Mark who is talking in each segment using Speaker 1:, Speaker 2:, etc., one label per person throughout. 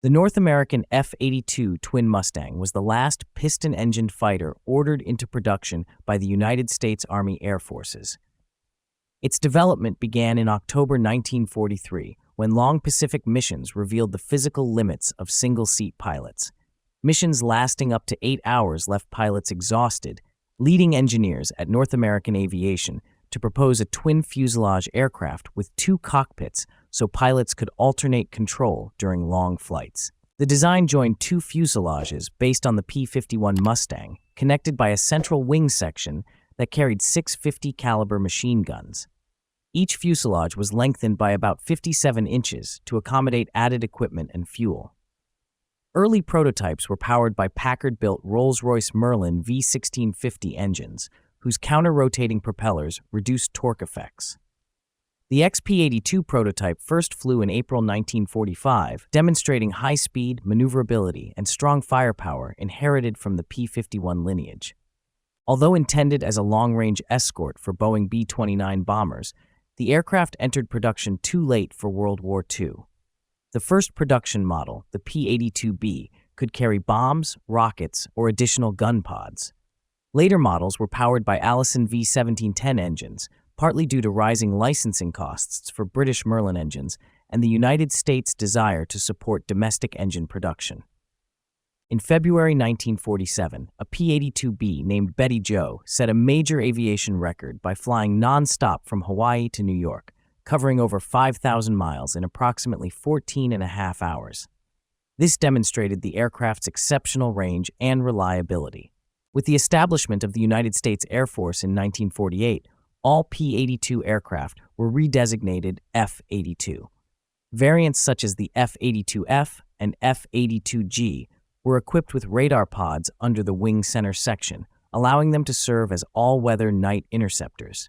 Speaker 1: The North American F-82 Twin Mustang was the last piston-engined fighter ordered into production by the United States Army Air Forces. Its development began in October 1943, when long Pacific missions revealed the physical limits of single-seat pilots. Missions lasting up to 8 hours left pilots exhausted, leading engineers at North American Aviation to propose a twin-fuselage aircraft with 2 cockpits so pilots could alternate control during long flights. The design joined 2 fuselages based on the P-51 Mustang, connected by a central wing section that carried 650 caliber machine guns. Each fuselage was lengthened by about 57 inches to accommodate added equipment and fuel. Early prototypes were powered by Packard-built Rolls-Royce Merlin V1650 engines, whose counter-rotating propellers reduced torque effects. The XP-82 prototype first flew in April 1945, demonstrating high speed, maneuverability, and strong firepower inherited from the P-51 lineage. Although intended as a long-range escort for Boeing B-29 bombers, the aircraft entered production too late for World War II. The first production model, the P-82B, could carry bombs, rockets, or additional gun pods. Later models were powered by Allison V1710 engines, partly due to rising licensing costs for British Merlin engines and the United States' desire to support domestic engine production. In February 1947, a P-82B named Betty Jo set a major aviation record by flying non-stop from Hawaii to New York, covering over 5,000 miles in approximately 14.5 hours. This demonstrated the aircraft's exceptional range and reliability. With the establishment of the United States Air Force in 1948, all P-82 aircraft were redesignated F-82. Variants such as the F-82F and F-82G were equipped with radar pods under the wing center section, allowing them to serve as all-weather night interceptors.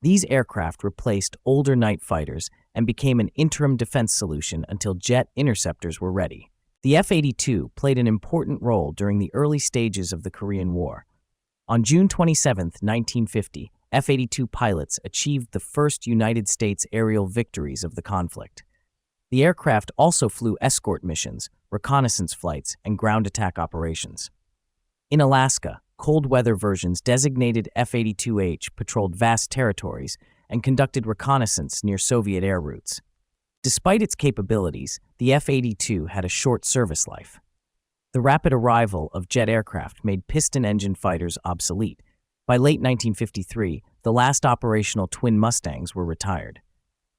Speaker 1: These aircraft replaced older night fighters and became an interim defense solution until jet interceptors were ready. The F-82 played an important role during the early stages of the Korean War. On June 27, 1950, F-82 pilots achieved the first United States aerial victories of the conflict. The aircraft also flew escort missions, reconnaissance flights, and ground attack operations. In Alaska, cold weather versions designated F-82H patrolled vast territories and conducted reconnaissance near Soviet air routes. Despite its capabilities, the F-82 had a short service life. The rapid arrival of jet aircraft made piston-engine fighters obsolete. By late 1953, the last operational twin Mustangs were retired.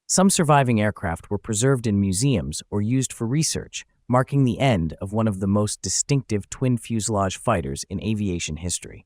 Speaker 1: Some surviving aircraft were preserved in museums or used for research, marking the end of one of the most distinctive twin-fuselage fighters in aviation history.